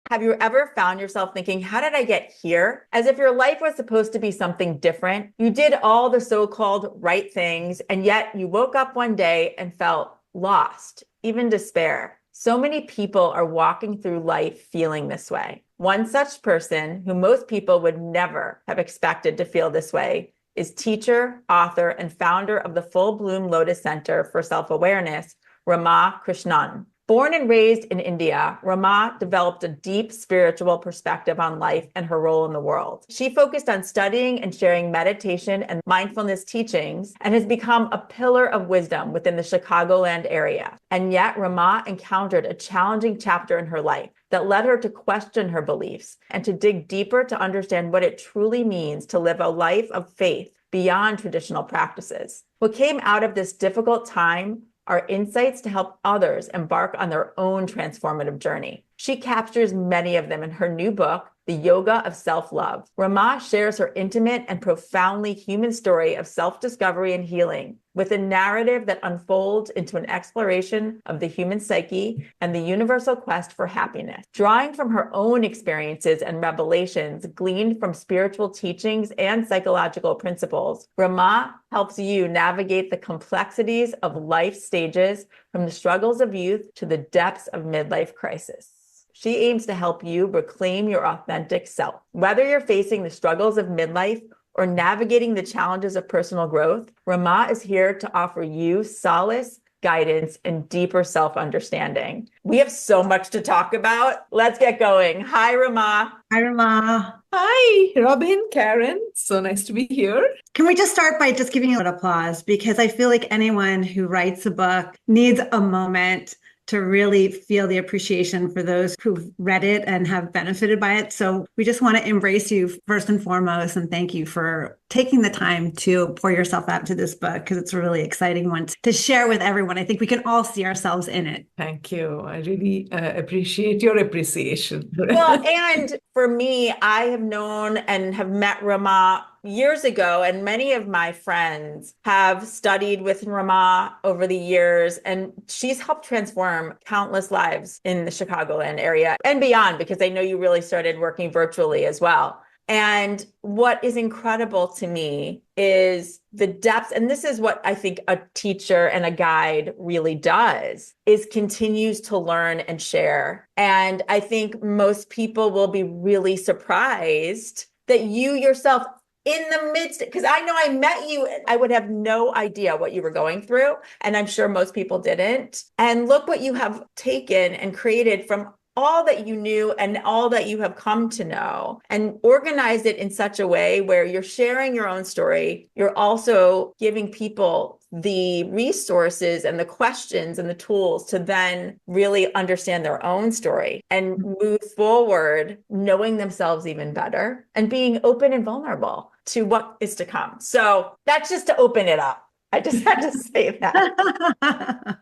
Have you ever found yourself thinking, how did I get here? As if your life was supposed to be something different. You did all the so-called right things, and yet you woke up one day and felt lost, even despair. So many people are walking through life feeling this way. One such person, who most people would never have expected to feel this way, is teacher, author, and founder of the Full Bloom Lotus Center for Self-Awareness, Ramaa Krishnan. Born and raised in India, Ramaa developed a deep spiritual perspective on life and her role in the world. She focused on studying and sharing meditation and mindfulness teachings and has become a pillar of wisdom within the Chicagoland area. And yet, Ramaa encountered a challenging chapter in her life that led her to question her beliefs and to dig deeper to understand what it truly means to live a life of faith beyond traditional practices. What came out of this difficult time are insights to help others embark on their own transformative journey. She captures many of them in her new book, The Yoga of Self-Love. Ramaa shares her intimate and profoundly human story of self-discovery and healing, with a narrative that unfolds into an exploration of the human psyche and the universal quest for happiness. Drawing from her own experiences and revelations gleaned from spiritual teachings and psychological principles, Ramaa helps you navigate the complexities of life stages, from the struggles of youth to the depths of midlife crisis. She aims to help you reclaim your authentic self. Whether you're facing the struggles of midlife or navigating the challenges of personal growth, Ramaa is here to offer you solace, guidance, and deeper self-understanding. We have so much to talk about. Let's get going. Hi, Ramaa. Hi, Ramaa. Hi, Robin, Karen. So nice to be here. Can we just start by just giving you an applause? Because I feel like anyone who writes a book needs a moment to really feel the appreciation for those who've read it and have benefited by it. So we just want to embrace you first and foremost, and thank you for taking the time to pour yourself out to this book, because it's a really exciting one to share with everyone. I think we can all see ourselves in it. Thank you. I really appreciate your appreciation. Well, and for me, I have known and have met Ramaa years ago, and many of my friends have studied with Ramaa over the years, and she's helped transform countless lives in the Chicagoland area and beyond, because I know you really started working virtually as well. And what is incredible to me is the depth, and this is what I think a teacher and a guide really does, is continues to learn and share. And I think most people will be really surprised that you yourself, in the midst, because I know I met you, I would have no idea what you were going through, and I'm sure most people didn't. And look what you have taken and created from all that you knew and all that you have come to know, and organize it in such a way where you're sharing your own story. You're also giving people the resources and the questions and the tools to then really understand their own story and move forward, knowing themselves even better and being open and vulnerable to what is to come. So that's just to open it up. I just had to say that.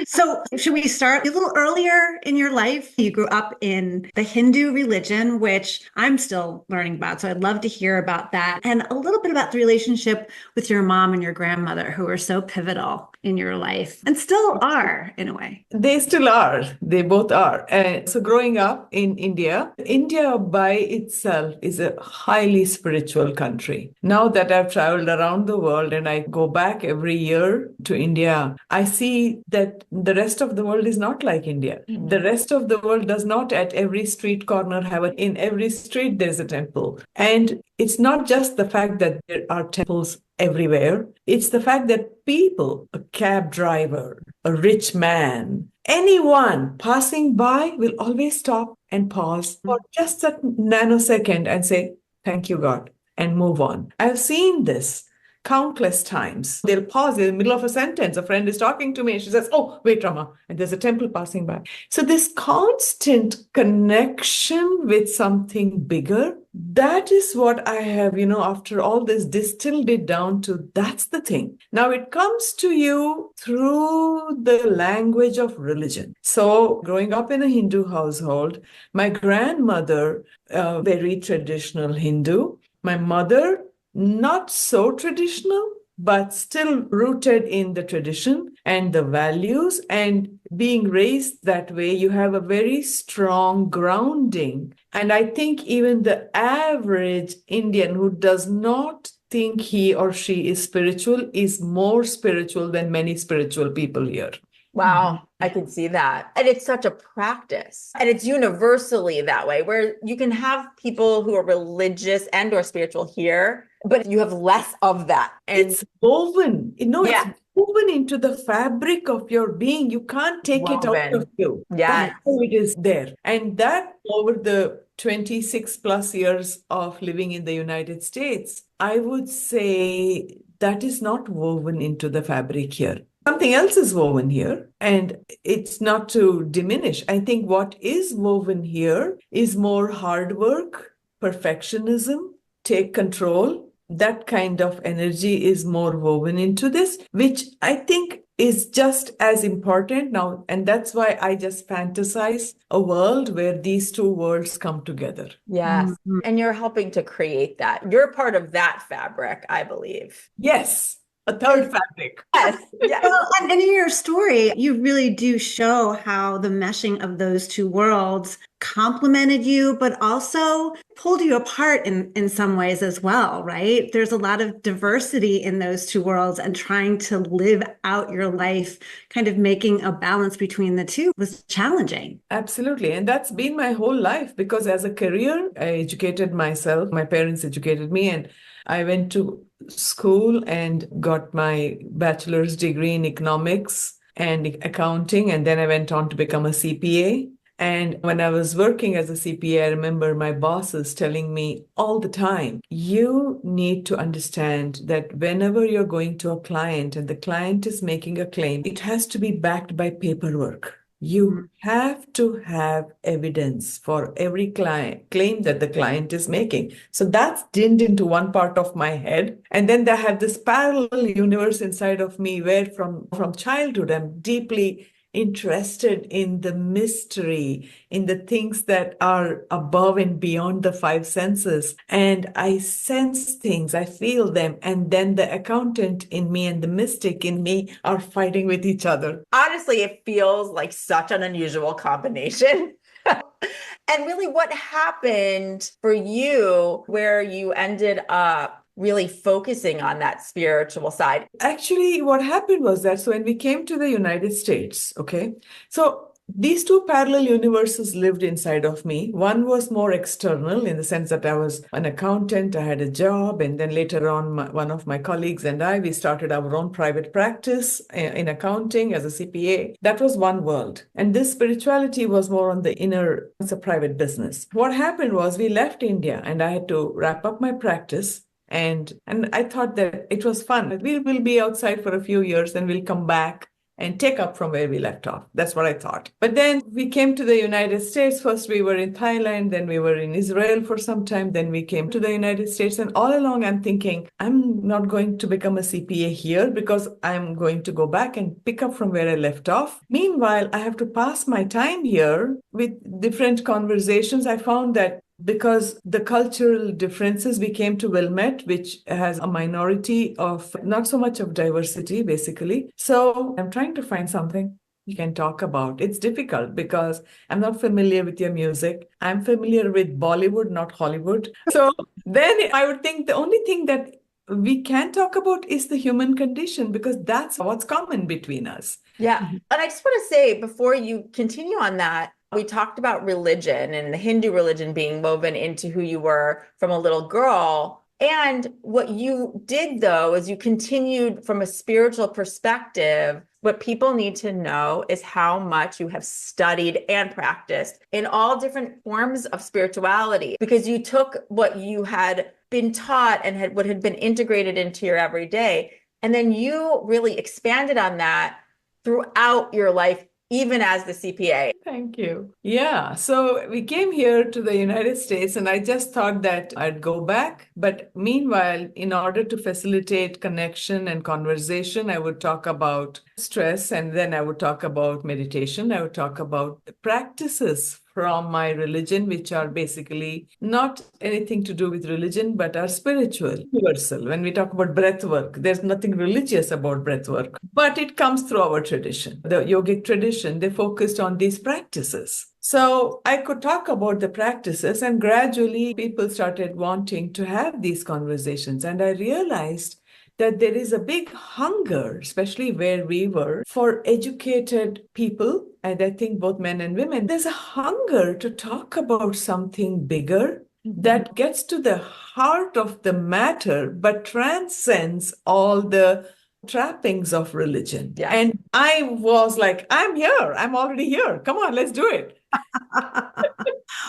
So should we start a little earlier in your life? You grew up in the Hindu religion, which I'm still learning about. So I'd love to hear about that, and a little bit about the relationship with your mom and your grandmother, who were so pivotal in your life and still are in a way. They still are. They both are. So growing up in India, India by itself is a highly spiritual country. Now that I've traveled around the world and I go back every year to India, I see that the rest of the world is not like India. Mm-hmm. The rest of the world does not at every street corner have in every street there's a temple. And it's not just the fact that there are temples everywhere. It's the fact that people, a cab driver, a rich man, anyone passing by will always stop and pause for just a nanosecond and say, "Thank you, God," and move on. I've seen this countless times. They'll pause in the middle of a sentence. A friend is talking to me and she says, "Oh, wait, Ramaa," and there's a temple passing by. So this constant connection with something bigger, that is what I have, after all this, distilled it down to, that's the thing. Now it comes to you through the language of religion. So growing up in a Hindu household, my grandmother, very traditional Hindu, my mother, not so traditional, but still rooted in the tradition and the values. And being raised that way, you have a very strong grounding. And I think even the average Indian who does not think he or she is spiritual is more spiritual than many spiritual people here. Wow, I can see that. And it's such a practice. And it's universally that way, where you can have people who are religious and or spiritual here, but you have less of that. And It's woven, Yeah. it's woven into the fabric of your being. You can't take it out Woven. of you. Yes. That's how it is there. And that over the 26 plus years of living in the United States, I would say that is not woven into the fabric here. Something else is woven here, and it's not to diminish. I think what is woven here is more hard work, perfectionism, take control. That kind of energy is more woven into this, which I think is just as important now. And that's why I just fantasize a world where these two worlds come together. Yes. Mhm. And you're helping to create that. You're part of that fabric, I believe. Yes, a third fabric. Yes. Yes. Well, and in your story, you really do show how the meshing of those two worlds complemented you, but also pulled you apart in some ways as well, right? There's a lot of diversity in those two worlds, and trying to live out your life, kind of making a balance between the two was challenging. Absolutely. And that's been my whole life because as a career, I educated myself. My parents educated me, and I went to school and got my bachelor's degree in economics and accounting. And then I went on to become a CPA. And when I was working as a CPA, I remember my bosses telling me all the time, you need to understand that whenever you're going to a client and the client is making a claim, it has to be backed by paperwork. You have to have evidence for every claim that the client is making. So that's dinned into one part of my head. And then I have this parallel universe inside of me where from childhood, I'm deeply interested in the mystery, in the things that are above and beyond the five senses. And I sense things, I feel them. And then the accountant in me and the mystic in me are fighting with each other. Honestly, it feels like such an unusual combination. And really, what happened for you where you ended up really focusing on that spiritual side? Actually, what happened was that, so when we came to the United States, okay, so these two parallel universes lived inside of me. One was more external in the sense that I was an accountant, I had a job, and then later on, one of my colleagues and I, we started our own private practice in accounting as a CPA. That was one world. And this spirituality was more on the inner, it's a private business. What happened was we left India and I had to wrap up my practice. And I thought that it was fun. We will be outside for a few years and we'll come back and take up from where we left off. That's what I thought. But then we came to the United States. First, we were in Thailand, then we were in Israel for some time, then we came to the United States. And all along, I'm thinking, I'm not going to become a CPA here because I'm going to go back and pick up from where I left off. Meanwhile, I have to pass my time here with different conversations. I found that because the cultural differences, we came to Wilmette, which has a minority of not so much of diversity, basically. So I'm trying to find something you can talk about. It's difficult because I'm not familiar with your music. I'm familiar with Bollywood, not Hollywood. So then I would think the only thing that we can talk about is the human condition because that's what's common between us. Yeah. And I just want to say before you continue on that, we talked about religion and the Hindu religion being woven into who you were from a little girl. And what you did, though, is you continued from a spiritual perspective. What people need to know is how much you have studied and practiced in all different forms of spirituality, because you took what you had been taught and what had been integrated into your everyday, and then you really expanded on that throughout your life, even as the CPA. Thank you. Yeah. So we came here to the United States and I just thought that I'd go back. But meanwhile, in order to facilitate connection and conversation, I would talk about stress and then I would talk about meditation. I would talk about practices from my religion, which are basically not anything to do with religion, but are spiritual, universal. When we talk about breath work, there's nothing religious about breath work, but it comes through our tradition. The yogic tradition, they focused on these practices. So I could talk about the practices, and gradually people started wanting to have these conversations. And I realized that there is a big hunger, especially where we were, for educated people. And I think both men and women, there's a hunger to talk about something bigger that gets to the heart of the matter, but transcends all the trappings of religion. Yes. And I was like, I'm here. I'm already here. Come on, let's do it.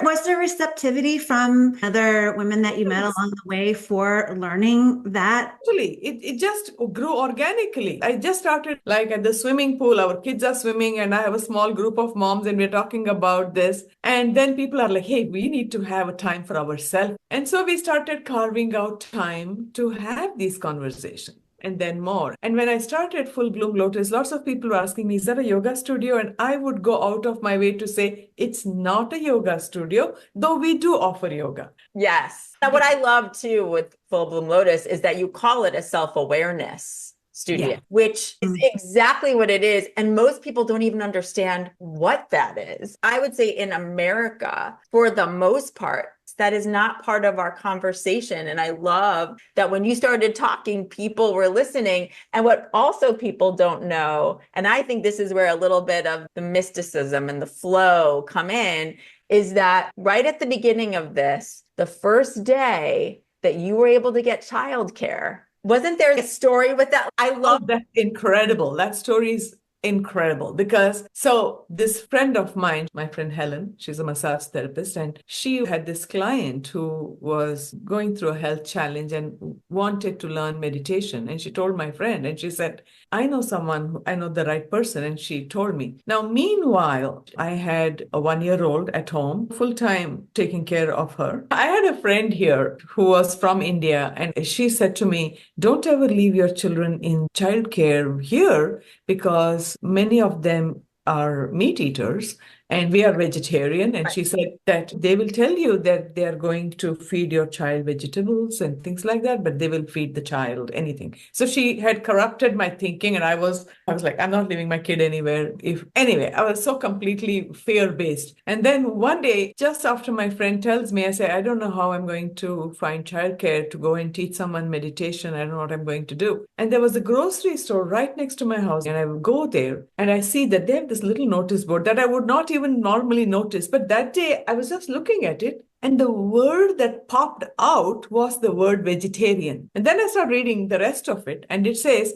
Was there receptivity from other women that you met along the way for learning that? Actually, it just grew organically. I just started like at the swimming pool, our kids are swimming, and I have a small group of moms, and we're talking about this. And then people are like, hey, we need to have a time for ourselves. And so we started carving out time to have these conversations. And then more. And when I started Full Bloom Lotus, lots of people were asking me, is that a yoga studio? And I would go out of my way to say, it's not a yoga studio, though we do offer yoga. Yes. Now, what I love too with Full Bloom Lotus is that you call it a self-awareness studio, Yeah. which is exactly what it is. And most people don't even understand what that is. I would say in America, for the most part, that is not part of our conversation. And I love that when you started talking, people were listening. And what also people don't know, and I think this is where a little bit of the mysticism and the flow come in, is that right at the beginning of this, the first day that you were able to get childcare, wasn't there a story with that? I love That's incredible. That story is incredible because so this friend of mine, my friend Helen, she's a massage therapist, and she had this client who was going through a health challenge and wanted to learn meditation. And she told my friend, and she said, I know someone, I know the right person. And she told me. Now, meanwhile, I had a 1-year-old at home, full time taking care of her. I had a friend here who was from India, and she said to me, don't ever leave your children in childcare here because many of them are meat eaters and we are vegetarian. And she said that they will tell you that they are going to feed your child vegetables and things like that, but they will feed the child anything. So she had corrupted my thinking, and I was like, I'm not leaving my kid anywhere. Anyway, I was so completely fear-based. And then one day, just after my friend tells me, I say, I don't know how I'm going to find childcare to go and teach someone meditation. I don't know what I'm going to do. And there was a grocery store right next to my house, and I would go there and I see that they have this little notice board that I would not even normally notice. But that day I was just looking at it, and the word that popped out was the word vegetarian. And then I started reading the rest of it, and it says,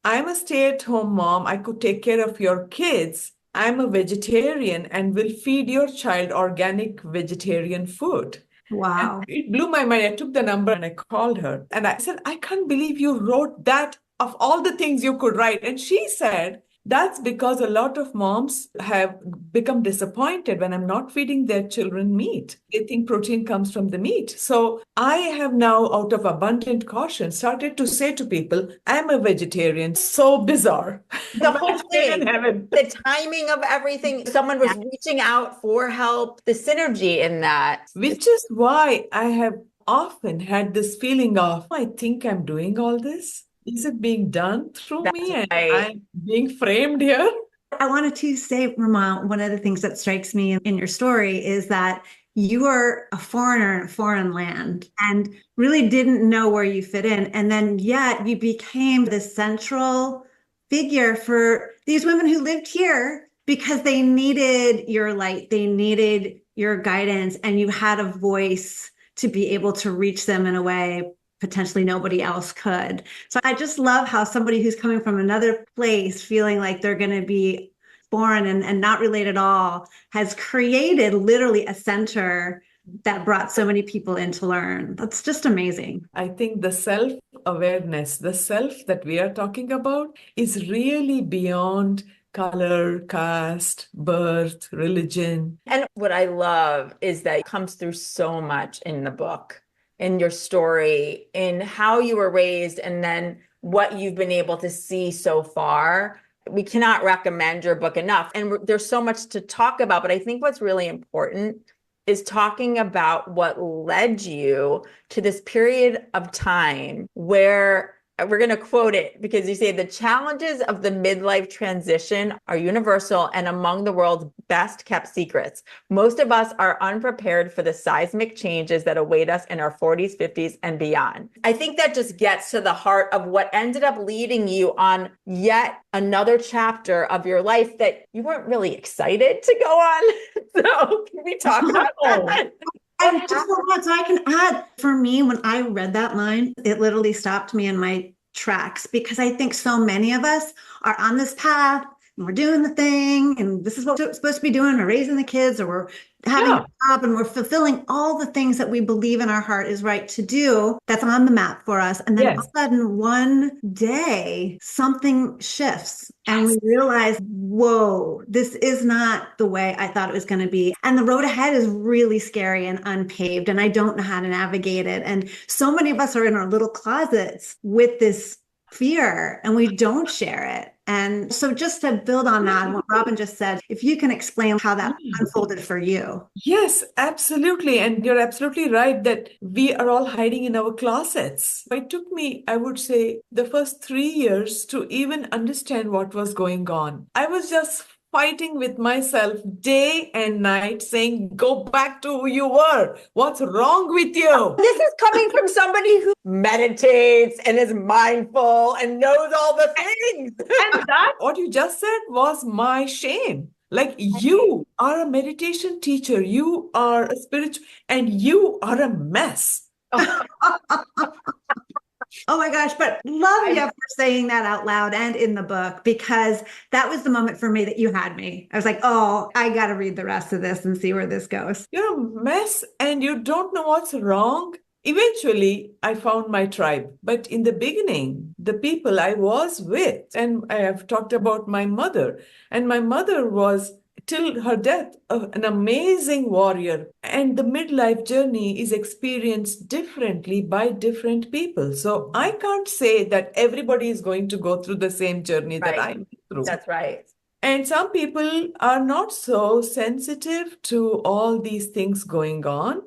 I'm a stay-at-home mom. I could take care of your kids. I'm a vegetarian and will feed your child organic vegetarian food. Wow. And it blew my mind. I took the number and I called her and I said, I can't believe you wrote that of all the things you could write. And she said, that's because a lot of moms have become disappointed when I'm not feeding their children meat. They think protein comes from the meat. So I have now, out of abundant caution, started to say to people, I'm a vegetarian. So bizarre. the whole In thing, heaven. the timing of everything. Someone was reaching out for help, the synergy in that. Which is why I have often had this feeling of, I think I'm doing all this. Is it being done through That's me and right. I'm being framed here? I wanted to say, Ramaa, one of the things that strikes me in your story is that you were a foreigner in a foreign land and really didn't know where you fit in. And then yet you became the central figure for these women who lived here because they needed your light, they needed your guidance, and you had a voice to be able to reach them in a way potentially nobody else could. So I just love how somebody who's coming from another place, feeling like they're going to be foreign and not related at all, has created literally a center that brought so many people in to learn. That's just amazing. I think the self-awareness, the self that we are talking about is really beyond color, caste, birth, religion. And what I love is that it comes through so much in the book, in your story, in how you were raised, and then what you've been able to see so far. We cannot recommend your book enough. And there's so much to talk about, but I think what's really important is talking about what led you to this period of time where we're going to quote it because you say the challenges of the midlife transition are universal and among the world's best kept secrets. Most of us are unprepared for the seismic changes that await us in our 40s, 50s, and beyond. I think that just gets to the heart of what ended up leading you on yet another chapter of your life that you weren't really excited to go on. So can we talk about that? I just want so I can add, for me, when I read that line, it literally stopped me in my tracks because I think so many of us are on this path and we're doing the thing and this is what we're supposed to be doing. We're raising the kids or we're having a job and we're fulfilling all the things that we believe in our heart is right to do. That's on the map for us. And then all of a sudden, one day, something shifts and we realize, whoa, this is not the way I thought it was going to be. And the road ahead is really scary and unpaved. And I don't know how to navigate it. And so many of us are in our little closets with this fear and we don't share it. And so just to build on that, and what Robin just said, if you can explain how that unfolded for you. Yes, absolutely. And you're absolutely right that we are all hiding in our closets. It took me, I would say, the first 3 years to even understand what was going on. I was just fighting with myself day and night saying, go back to who you were. What's wrong with you? This is coming from somebody who meditates and is mindful and knows all the things. And that, what you just said, was my shame. Like, you are a meditation teacher, you are a spiritual, and you are a mess. Oh my gosh, but love you for saying that out loud and in the book, because that was the moment for me that you had me. I was like, oh, I got to read the rest of this and see where this goes. You're a mess and you don't know what's wrong. Eventually, I found my tribe. But in the beginning, the people I was with, and I have talked about my mother, and my mother was, till her death, an amazing warrior. And the midlife journey is experienced differently by different people. So I can't say that everybody is going to go through the same journey that I went through. That's right. And some people are not so sensitive to all these things going on.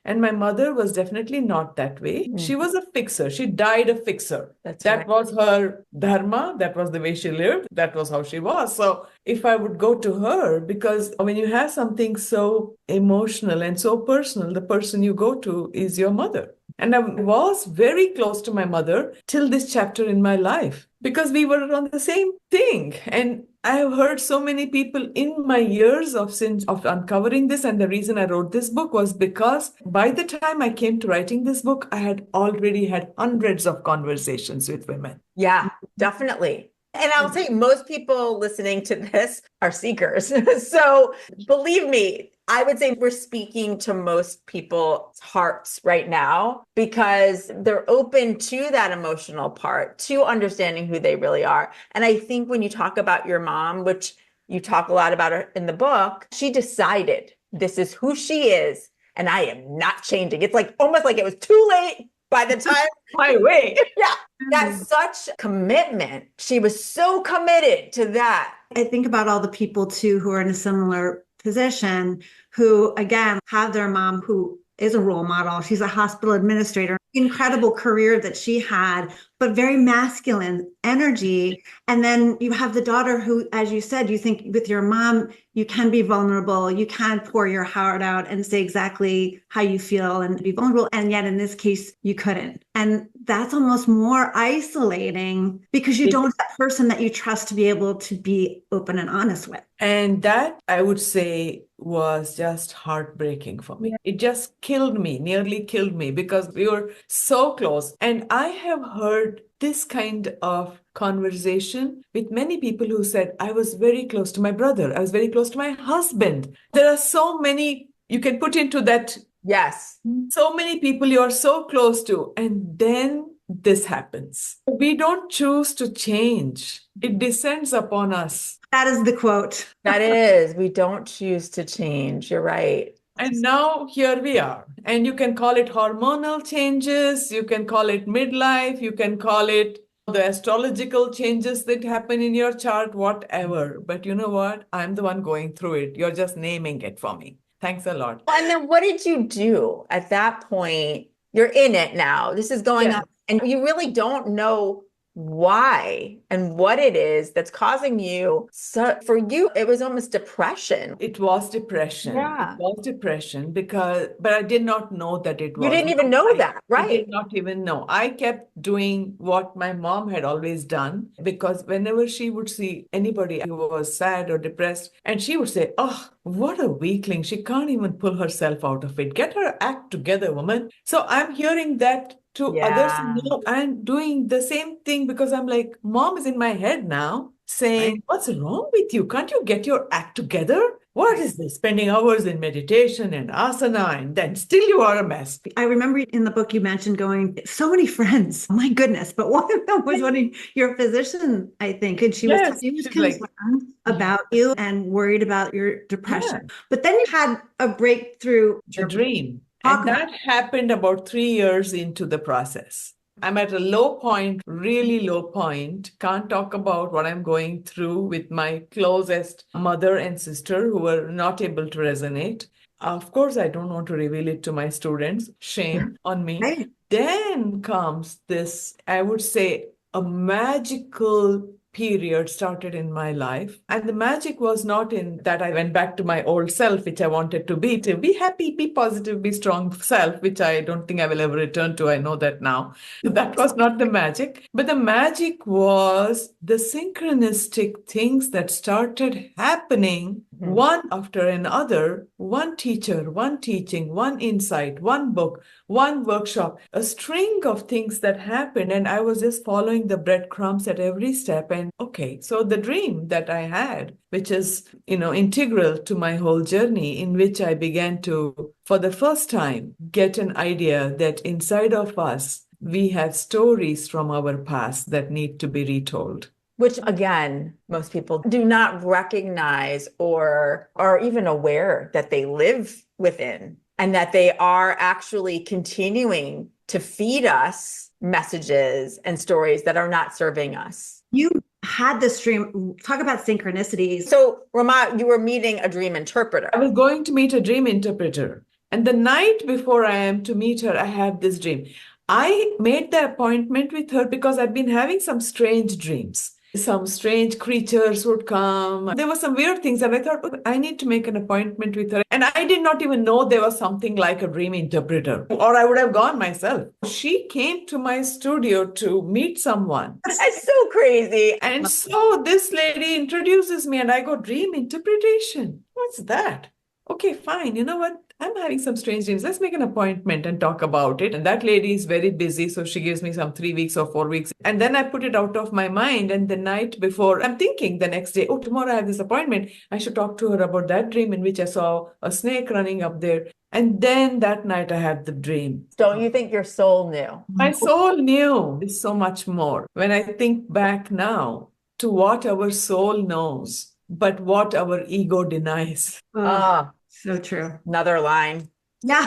And my mother was definitely not that way. She was a fixer. She died a fixer. That was her dharma. That was the way she lived. That was how she was. So if I would go to her, because when you have something so emotional and so personal, the person you go to is your mother. And I was very close to my mother till this chapter in my life because we were on the same thing. And I have heard so many people in my years of uncovering this. And the reason I wrote this book was because by the time I came to writing this book, I had already had hundreds of conversations with women. Yeah, definitely. And I'll say most people listening to this are seekers. So believe me, I would say we're speaking to most people's hearts right now because they're open to that emotional part, to understanding who they really are. And I think when you talk about your mom, which you talk a lot about her in the book, she decided this is who she is and I am not changing. It's like almost like it was too late by the time my way. Yeah. That's such commitment. She was so committed to that. I think about all the people too who are in a similar position who, again, have their mom who is a role model. She's a hospital administrator, incredible career that she had, but very masculine energy. And then you have the daughter who, as you said, you think with your mom, you can be vulnerable. You can pour your heart out and say exactly how you feel and be vulnerable. And yet in this case, you couldn't. And that's almost more isolating because you don't have that person that you trust to be able to be open and honest with. And that, I would say, was just heartbreaking for me. It just killed me, nearly killed me, because we were so close. And I have heard this kind of conversation with many people who said, I was very close to my brother. I was very close to my husband. There are so many you can put into that. Yes. So many people you are so close to. And then this happens. We don't choose to change. It descends upon us. That is the quote. That is, we don't choose to change. You're right. And now here we are. And you can call it hormonal changes. You can call it midlife. You can call it the astrological changes that happen in your chart, whatever. But you know what? I'm the one going through it. You're just naming it for me. Thanks a lot. And then what did you do at that point? You're in it now. This is going Yeah. on, and you really don't know why and what it is that's causing you. So for you, it was almost depression. It was depression. Yeah. It was depression but I did not know that it You was. didn't even know that, I right? did not even know. I kept doing what my mom had always done, because whenever she would see anybody who was sad or depressed, and she would say, "Oh, what a weakling. She can't even pull herself out of it. Get her act together, woman." So I'm hearing that to others. Yeah. No, I'm doing the same thing, because I'm like, mom is in my head now saying, Right. "What's wrong with you? Can't you get your act together? What is this? Spending hours in meditation and asana, and then still you are a mess." I remember in the book you mentioned going, so many friends. My goodness. But one of them was one of your physician, I think. And she was Yes, she was she's like, concerned about you and worried about your depression. yeah, But then you had a breakthrough. a dream. Talk And that happened about 3 years into the process. I'm at a low point, really low point. Can't talk about what I'm going through with my closest mother and sister who were not able to resonate. Of course, I don't want to reveal it to my students. Shame on me. Right. Then comes this, I would say, a magical period started in my life. And the magic was not in that I went back to my old self, which I wanted to be happy, be positive, be strong self, which I don't think I will ever return to. I know that now. That was not the magic. But the magic was the synchronistic things that started happening one after another, one teacher, one teaching, one insight, one book, one workshop, a string of things that happened. And I was just following the breadcrumbs at every step. And okay, so the dream that I had, which is, integral to my whole journey, in which I began to, for the first time, get an idea that inside of us, we have stories from our past that need to be retold. Which again, most people do not recognize or are even aware that they live within, and that they are actually continuing to feed us messages and stories that are not serving us. You had this dream. Talk about synchronicities. So, Ramaa, you were meeting a dream interpreter. I was going to meet a dream interpreter. And the night before I am to meet her, I have this dream. I made the appointment with her because I've been having some strange dreams. Some strange creatures would come. There were some weird things, and I thought, "Oh, I need to make an appointment with her." And I did not even know there was something like a dream interpreter, or I would have gone myself. She came to my studio to meet someone. That's so crazy. And so this lady introduces me, and I go, "Dream interpretation? What's that?" Okay, fine. You know what? I'm having some strange dreams. Let's make an appointment and talk about it. And that lady is very busy, so she gives me some 3 weeks or 4 weeks. And then I put it out of my mind. And the night before, I'm thinking the next day, "Oh, tomorrow I have this appointment. I should talk to her about that dream in which I saw a snake running up there." And then that night I had the dream. Don't you think your soul knew? My soul knew so much more. When I think back now to what our soul knows, but what our ego denies. Ah, So true. another line. Yeah.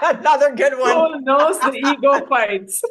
Another good one. Soul knows, the ego fights.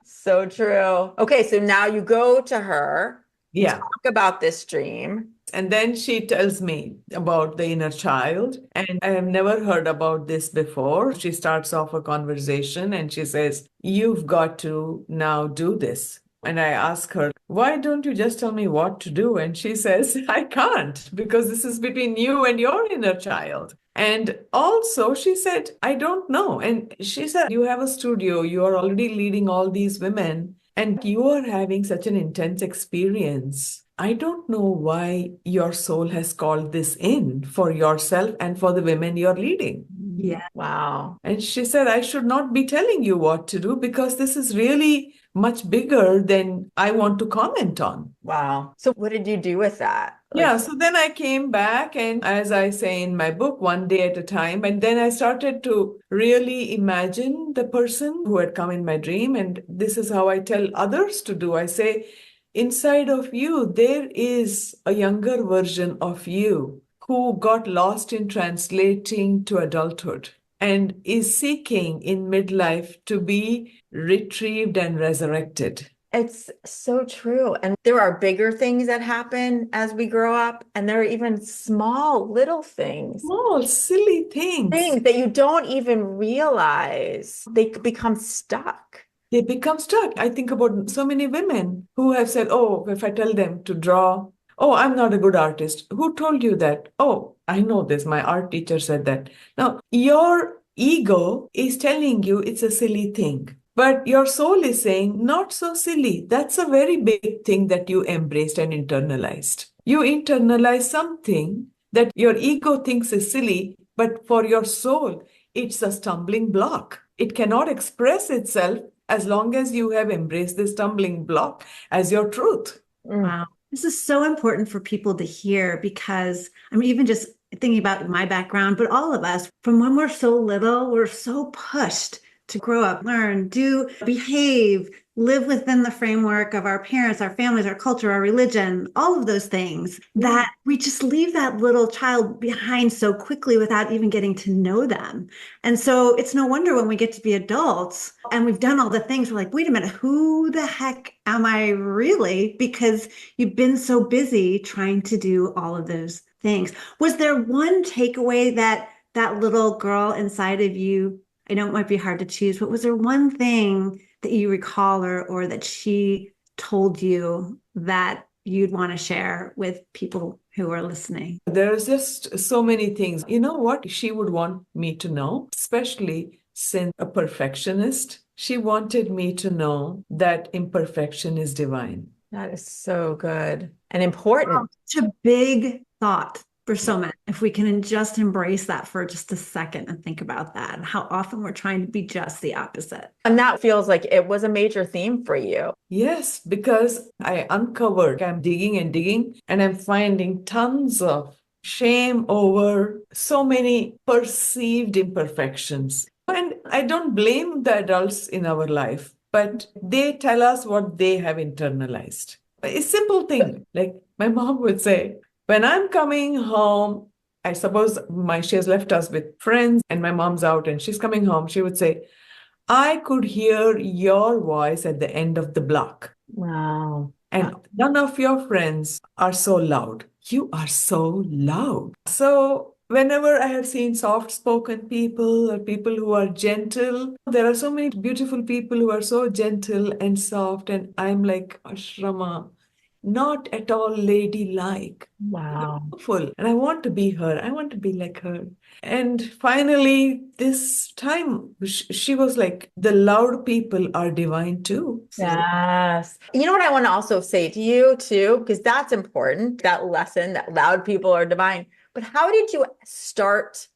So true. Okay, so now you go to her, Yeah. talk about this dream. And then she tells me about the inner child. And I have never heard about this before. She starts off a conversation and she says, "You've got to now do this." And I ask her, "Why don't you just tell me what to do?" And she says, "I can't, because this is between you and your inner child." And also she said, "I don't know." And she said, "You have a studio, you are already leading all these women, and you are having such an intense experience. I don't know why your soul has called this in for yourself and for the women you're leading." Yeah. Wow. And she said, "I should not be telling you what to do, because this is really much bigger than I want to comment on." Wow. So what did you do with that? Yeah, so then I came back, and as I say in my book, one day at a time. And then I started to really imagine the person who had come in my dream. And this is how I tell others to do. I say, inside of you, there is a younger version of you who got lost in translating to adulthood and is seeking in midlife to be retrieved and resurrected. It's so true. And there are bigger things that happen as we grow up, and there are even small little Small, silly things. things that you don't even realize. They become stuck. They become stuck. I think about so many women who have said, oh, if I tell them to draw, oh, I'm not a good artist. Who told you that? Oh, I know this. My art teacher said that. Now, your ego is telling you it's a silly thing. But your soul is saying, not so silly. That's a very big thing that you embraced and internalized. You internalize something that your ego thinks is silly, but for your soul, it's a stumbling block. It cannot express itself as long as you have embraced this stumbling block as your truth. Wow. This is so important for people to hear because I'm even just thinking about my background, but all of us, from when we're so little, we're so pushed to grow up, learn, do, behave, live within the framework of our parents, our families, our culture, our religion, all of those things that we just leave that little child behind so quickly without even getting to know them. And so it's no wonder when we get to be adults and we've done all the things, we're like, wait a minute, who the heck am I really? Because you've been so busy trying to do all of those things. Was there one takeaway that that little girl inside of you, I know it might be hard to choose, but was there one thing that you recall or that she told you that you'd want to share with people who are listening? There's just so many things. You know what she would want me to know, especially since a perfectionist? She wanted me to know that imperfection is divine. That is so good and important. Such a big thought for so many. If we can just embrace that for just a second and think about that and how often we're trying to be just the opposite. And that feels like it was a major theme for you. Yes, because I uncovered, I'm digging and digging, and I'm finding tons of shame over so many perceived imperfections. And I don't blame the adults in our life, but they tell us what they have internalized. A simple thing, like my mom would say, when I'm coming home, I suppose she has left us with friends and my mom's out and she's coming home, she would say, I could hear your voice at the end of the block. Wow. And none of your friends are so loud. You are so loud. So whenever I have seen soft-spoken people or people who are gentle, there are so many beautiful people who are so gentle and soft. And I'm like, Ramaa, not at all ladylike. Wow. Beautiful. And I want to be her. I want to be like her. And finally, this time, she was like, the loud people are divine too. So Yes. You know what I want to also say to you too, because that's important, that lesson that loud people are divine. But how did you start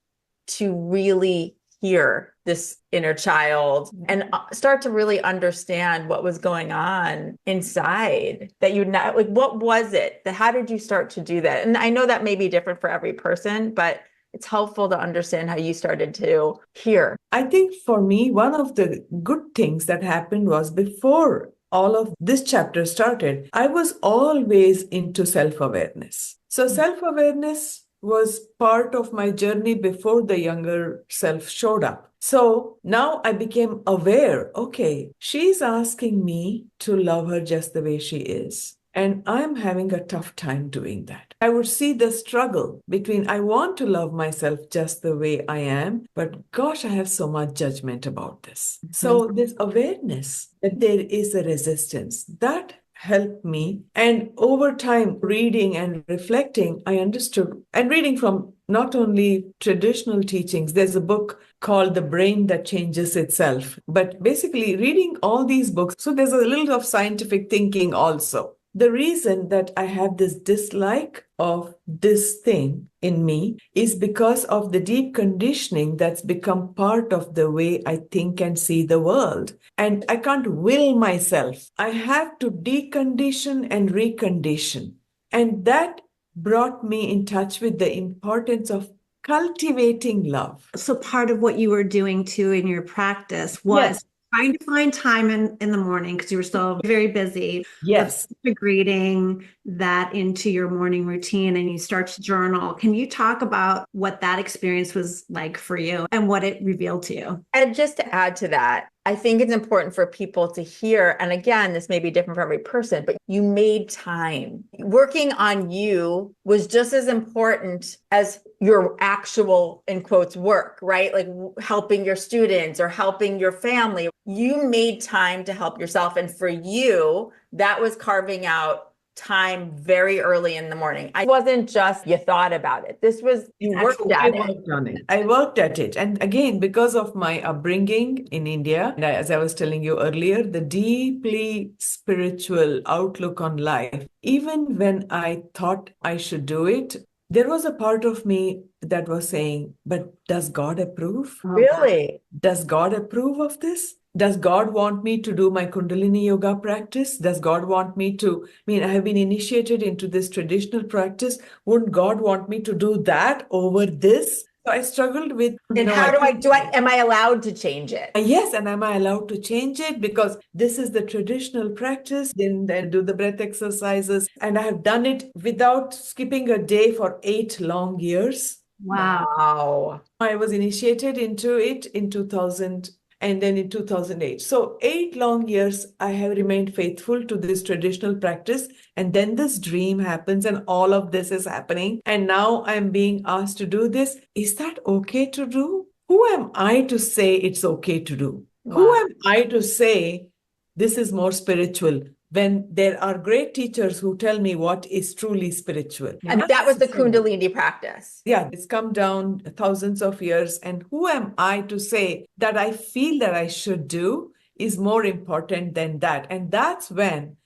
to really hear this inner child and start to really understand what was going on inside that you not like, what was it that, how did you start to do that? And I know that may be different for every person, but it's helpful to understand how you started to hear. I think for me, one of the good things that happened was before all of this chapter started, I was always into self-awareness. So self-awareness was part of my journey before the younger self showed up. So now I became aware, okay, she's asking me to love her just the way she is. And I'm having a tough time doing that. I would see the struggle between I want to love myself just the way I am, but gosh, I have so much judgment about this. So this awareness that there is a resistance, that helped me. And over time, reading and reflecting, I understood, and reading from not only traditional teachings, there's a book called The Brain That Changes Itself, but basically reading all these books. So there's a little of scientific thinking also. The reason that I have this dislike of this thing in me is because of the deep conditioning that's become part of the way I think and see the world. And I can't will myself. I have to decondition and recondition. And that brought me in touch with the importance of cultivating love. So part of what you were doing too in your practice was trying to find time in the morning because you were still very busy. Yes. Integrating that into your morning routine and you start to journal. Can you talk about what that experience was like for you and what it revealed to you? And just to add to that, I think it's important for people to hear, and again, this may be different for every person, but you made time. Working on you was just as important as your actual, in quotes, work, right? Like helping your students or helping your family. You made time to help yourself. And for you, that was carving out time very early in the morning. I wasn't just you thought about it. This was you worked I at it. worked on it. I worked at it. And again, because of my upbringing in India, and as I was telling you earlier, the deeply spiritual outlook on life, even when I thought I should do it, there was a part of me that was saying, but does God approve? Really? Does God approve of this? Does God want me to do my Kundalini yoga practice? Does God want me to? I have been initiated into this traditional practice. Wouldn't God want me to do that over this? So I struggled with, And how am I allowed to change it? Yes, and am I allowed to change it? Because this is the traditional practice. Then do the breath exercises. And I have done it without skipping a day for 8 long years. Wow. I was initiated into it in 2000 and then in 2008. So 8 long years, I have remained faithful to this traditional practice. And then this dream happens and all of this is happening. And now I'm being asked to do this. Is that okay to do? Who am I to say it's okay to do? Wow. Who am I to say this is more spiritual? When there are great teachers who tell me what is truly spiritual. And that was the Kundalini practice. Yeah, it's come down thousands of years. And who am I to say that I feel that I should do is more important than that? And that's when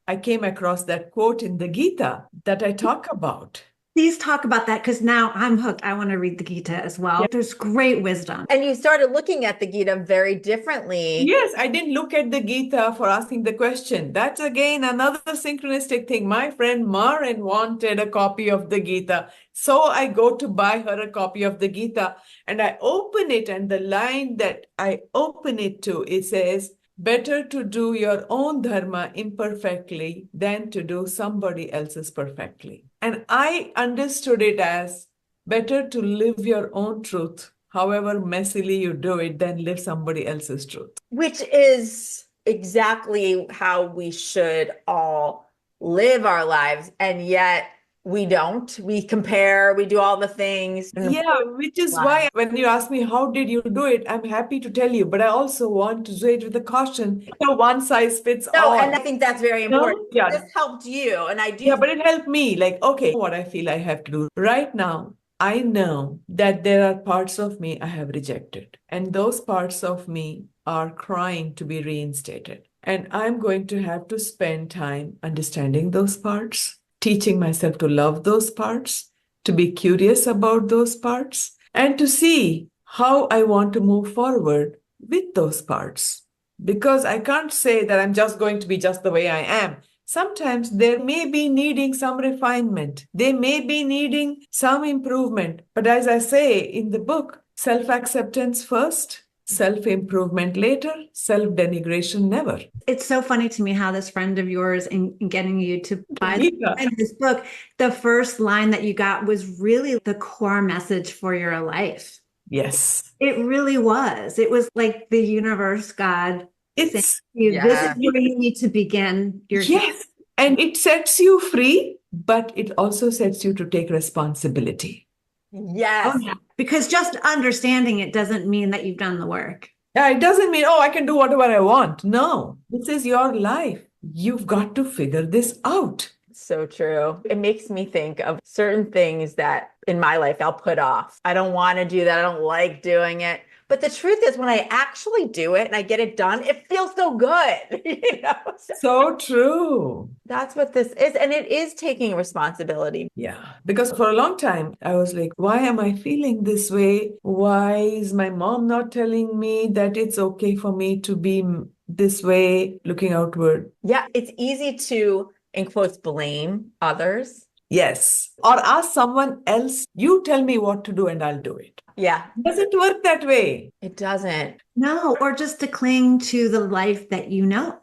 I came across that quote in the Gita that I talk about. Please talk about that because now I'm hooked. I want to read the Gita as well. Yeah. There's great wisdom. And you started looking at the Gita very differently. Yes, I didn't look at the Gita for asking the question. That's again another synchronistic thing. My friend Marin wanted a copy of the Gita. So I go to buy her a copy of the Gita and I open it, and the line that I open it to, it says, better to do your own dharma imperfectly than to do somebody else's perfectly. And I understood it as better to live your own truth, however messily you do it, than live somebody else's truth. Which is exactly how we should all live our lives. And yet we don't. We compare, we do all the things. Yeah, which is why when you ask me, how did you do it? I'm happy to tell you, but I also want to say it with a caution. No one size fits all. And I think that's very important. Yeah. This helped you. And I do. Yeah, but it helped me. Like, okay, what I feel I have to do right now. I know that there are parts of me I have rejected, and those parts of me are crying to be reinstated. And I'm going to have to spend time understanding those parts, teaching myself to love those parts, to be curious about those parts, and to see how I want to move forward with those parts. Because I can't say that I'm just going to be just the way I am. Sometimes they may be needing some refinement. They may be needing some improvement. But as I say in the book, self-acceptance first, self-improvement later, self-denigration never. It's so funny to me how this friend of yours in getting you to buy this book, the first line that you got was really the core message for your life. Yes. It really was. It was like the universe, God, this is where you need to begin your Yes. And it sets you free, but it also sets you to take responsibility. Yes. Oh, yeah. Because just understanding it doesn't mean that you've done the work. Yeah, it doesn't mean, I can do whatever I want. No, this is your life. You've got to figure this out. So true. It makes me think of certain things that in my life I'll put off. I don't want to do that. I don't like doing it. But the truth is, when I actually do it and I get it done, it feels so good. So true. That's what this is. And it is taking responsibility. Yeah. Because for a long time, I was like, why am I feeling this way? Why is my mom not telling me that it's okay for me to be this way, looking outward? Yeah. It's easy to, in quotes, blame others. Yes. Or ask someone else, you tell me what to do and I'll do it. Yeah. It doesn't work that way. It doesn't. No, or just to cling to the life that you know.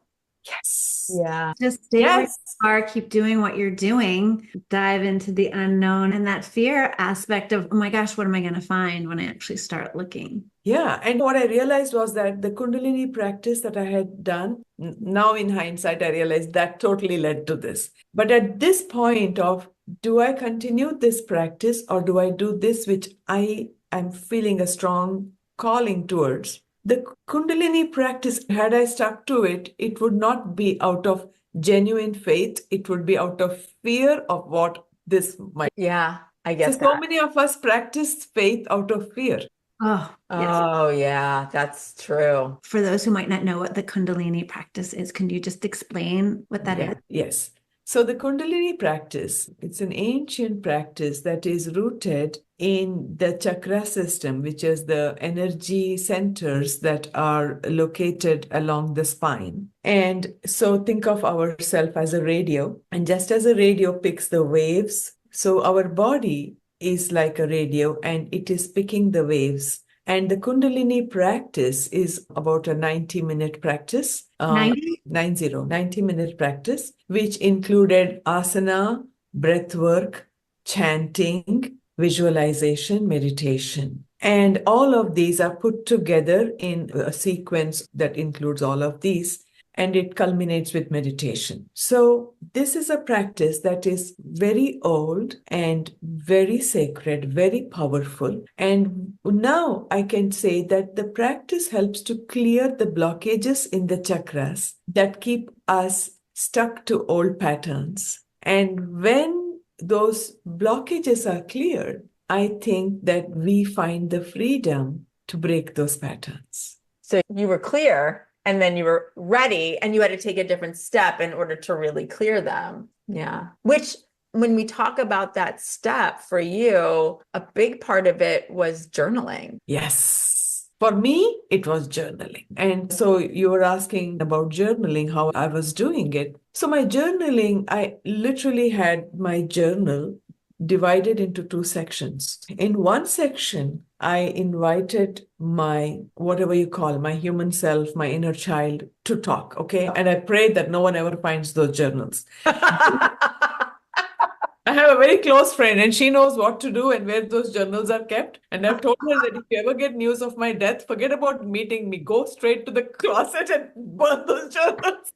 Yes. Yeah. Just stay where Yes. you are, keep doing what you're doing, dive into the unknown and that fear aspect of, oh my gosh, what am I going to find when I actually start looking? Yeah. And what I realized was that the Kundalini practice that I had done, now in hindsight, I realized that totally led to this. But at this point of, do I continue this practice or do I do this which I am feeling a strong calling towards? The Kundalini practice, had I stuck to it, it would not be out of genuine faith. It would be out of fear of what this might. Yeah. I So, get so that. many of us practice faith out of fear. Oh, yes. Oh, yeah, that's true. For those who might not know what the Kundalini practice is, can you just explain what that is? Yes. So the Kundalini practice, it's an ancient practice that is rooted in the chakra system, which is the energy centers that are located along the spine. And so think of ourselves as a radio, and just as a radio picks the waves, so our body is like a radio and it is picking the waves. And the Kundalini practice is about a 90-minute practice. 90? 90-minute practice, which included asana, breath work, chanting, visualization, meditation. And all of these are put together in a sequence that includes all of these, and it culminates with meditation. So this is a practice that is very old and very sacred, very powerful. And now I can say that the practice helps to clear the blockages in the chakras that keep us stuck to old patterns. And when those blockages are cleared, I think that we find the freedom to break those patterns. So you were clear and then you were ready and you had to take a different step in order to really clear them. Yeah. Which, when we talk about that step for you, a big part of it was journaling. Yes. For me, it was journaling. And so you were asking about journaling, how I was doing it. So my journaling, I literally had my journal divided into two sections. In one section, I invited my, whatever you call, my human self, my inner child to talk, okay? And I prayed that no one ever finds those journals. I have a very close friend and she knows what to do and where those journals are kept. And I've told her that if you ever get news of my death, forget about meeting me. Go straight to the closet and burn those journals.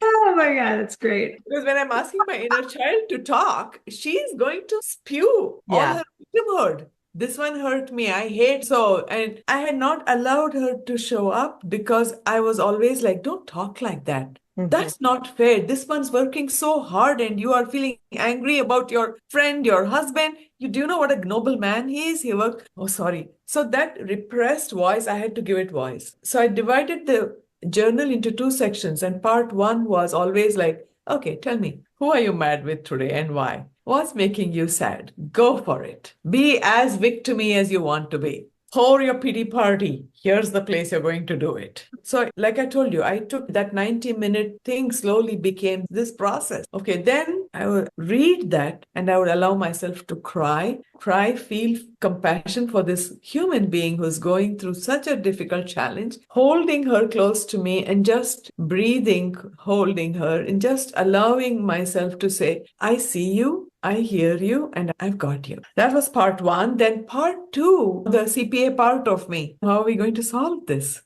Oh my God, that's great. Because when I'm asking my inner child to talk, she's going to spew all Yeah. her victimhood. This one hurt me. I hate so. And I had not allowed her to show up because I was always like, don't talk like that. That's not fair. This one's working so hard and you are feeling angry about your friend, your husband. You do know what a noble man he is? He worked. Oh, sorry. So that repressed voice, I had to give it voice. So I divided the journal into two sections. And part one was always like, okay, tell me, who are you mad with today and why? What's making you sad? Go for it. Be as victimy as you want to be. Pour your pity party. Here's the place you're going to do it. So, like I told you, I took that 90-minute thing, slowly became this process. Okay, then I would read that and I would allow myself to cry, feel compassion for this human being who's going through such a difficult challenge, holding her close to me and just breathing, holding her, and just allowing myself to say, I see you. I hear you and I've got you. That was part one. Then part two, the CPA part of me. How are we going to solve this?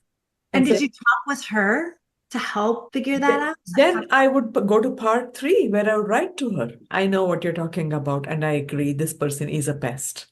And so- did you talk with her to help figure that out? Then I would go to part three where I would write to her. I know what you're talking about and I agree. This person is a pest.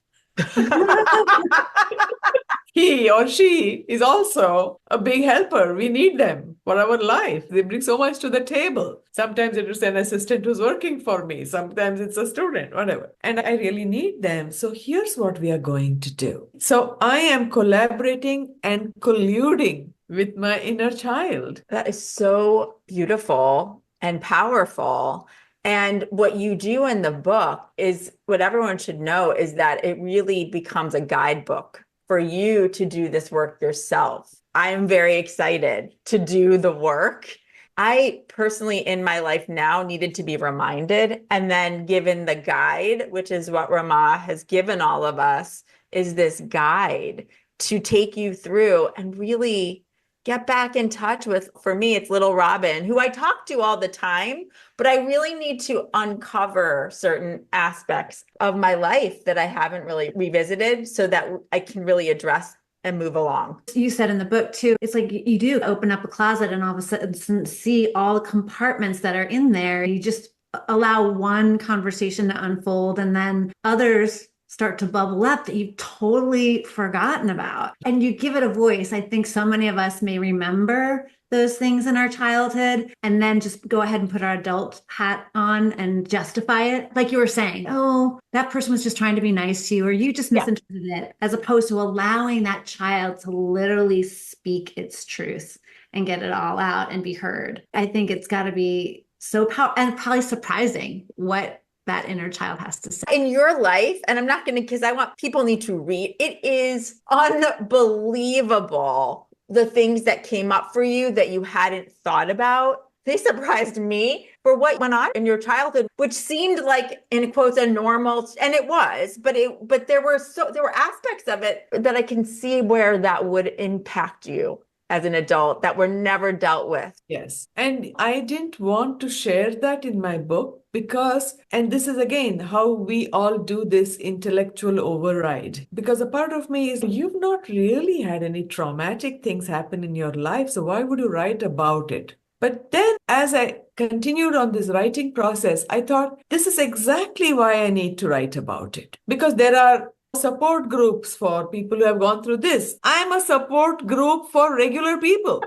He or she is also a big helper. We need them for our life. They bring so much to the table. Sometimes it is an assistant who's working for me. Sometimes it's a student, whatever. And I really need them. So here's what we are going to do. So I am collaborating and colluding with my inner child. That is so beautiful and powerful. And what you do in the book is what everyone should know is that it really becomes a guidebook for you to do this work yourself. I'm very excited to do the work. I personally, in my life now, needed to be reminded and then given the guide, which is what Ramaa has given all of us, is this guide to take you through and really get back in touch with, for me, it's little Robin, who I talk to all the time, but I really need to uncover certain aspects of my life that I haven't really revisited so that I can really address and move along. You said in the book too, it's like you do open up a closet and all of a sudden see all the compartments that are in there. You just allow one conversation to unfold and then others start to bubble up that you've totally forgotten about. And you give it a voice. I think so many of us may remember those things in our childhood and then just go ahead and put our adult hat on and justify it. Like you were saying, oh, that person was just trying to be nice to you, or you just misinterpreted it, as opposed to allowing that child to literally speak its truth and get it all out and be heard. I think it's got to be so powerful and probably surprising what that inner child has to say. In your life, and I'm not going to, because I want people need to read, it is unbelievable the things that came up for you that you hadn't thought about. They surprised me for what went on in your childhood, which seemed like, in quotes, a normal, and it was, but there were aspects of it that I can see where that would impact you as an adult that were never dealt with. Yes. And I didn't want to share that in my book because, and this is again how we all do this intellectual override, because a part of me is, you've not really had any traumatic things happen in your life, so why would you write about it? But then as I continued on this writing process, I thought, this is exactly why I need to write about it, because there are support groups for people who have gone through this. I'm a support group for regular people.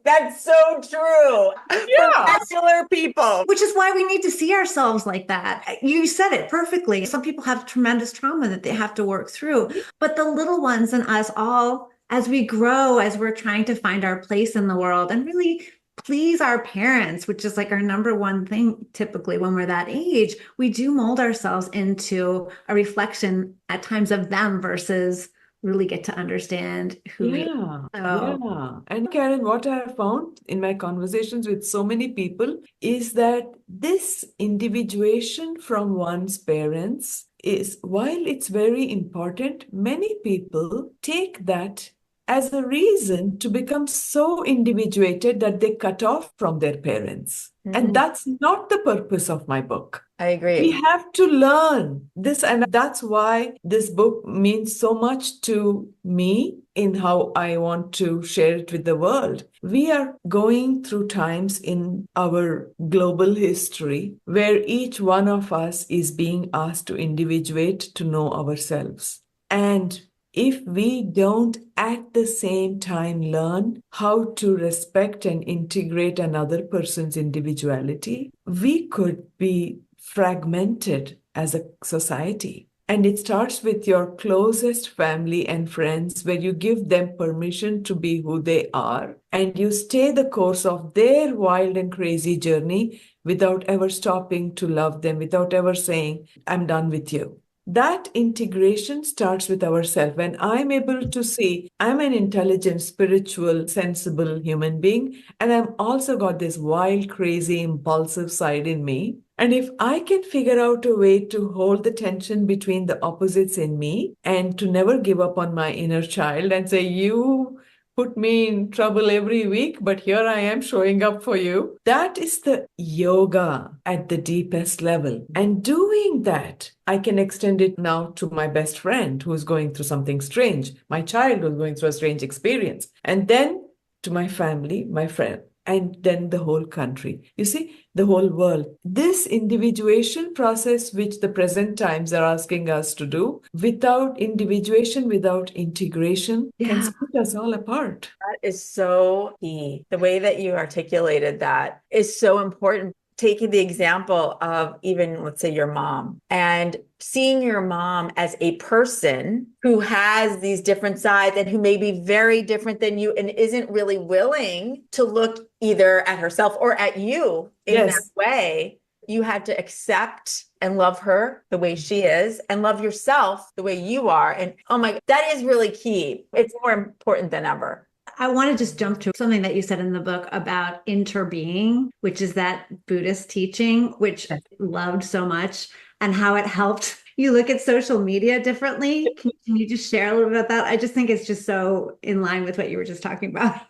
That's so true. Yeah. For regular people. Which is why we need to see ourselves like that. You said it perfectly. Some people have tremendous trauma that they have to work through, but the little ones and us all, as we grow, as we're trying to find our place in the world and really please our parents, which is like our number one thing typically when we're that age, we do mold ourselves into a reflection at times of them versus really get to understand who we are. Yeah. And Karen, what I have found in my conversations with so many people is that this individuation from one's parents is, while it's very important, many people take that as a reason to become so individuated that they cut off from their parents. And that's not the purpose of my book. I agree. We have to learn this, and that's why this book means so much to me in how I want to share it with the world. We are going through times in our global history where each one of us is being asked to individuate to know ourselves. And if we don't at the same time learn how to respect and integrate another person's individuality, we could be fragmented as a society. And it starts with your closest family and friends, where you give them permission to be who they are, and you stay the course of their wild and crazy journey without ever stopping to love them, without ever saying, I'm done with you. That integration starts with ourselves. When I'm able to see I'm an intelligent, spiritual, sensible human being, and I've also got this wild, crazy, impulsive side in me. And if I can figure out a way to hold the tension between the opposites in me and to never give up on my inner child and say, you put me in trouble every week, but here I am showing up for you. That is the yoga at the deepest level. And doing that, I can extend it now to my best friend who's going through something strange, my child who's going through a strange experience, and then to my family, my friend, and then the whole country. You see, the whole world. This individuation process, which the present times are asking us to do, without individuation, without integration, can split us all apart. That is so key. The way that you articulated that is so important. Taking the example of even, let's say, your mom, and seeing your mom as a person who has these different sides and who may be very different than you and isn't really willing to look either at herself or at you in that way. You had to accept and love her the way she is and love yourself the way you are. And oh my, that is really key. It's more important than ever. I want to just jump to something that you said in the book about interbeing, which is that Buddhist teaching, which I loved so much. and how it helped you look at social media differently. Can you just share a little bit about that? I just think it's just so in line with what you were just talking about.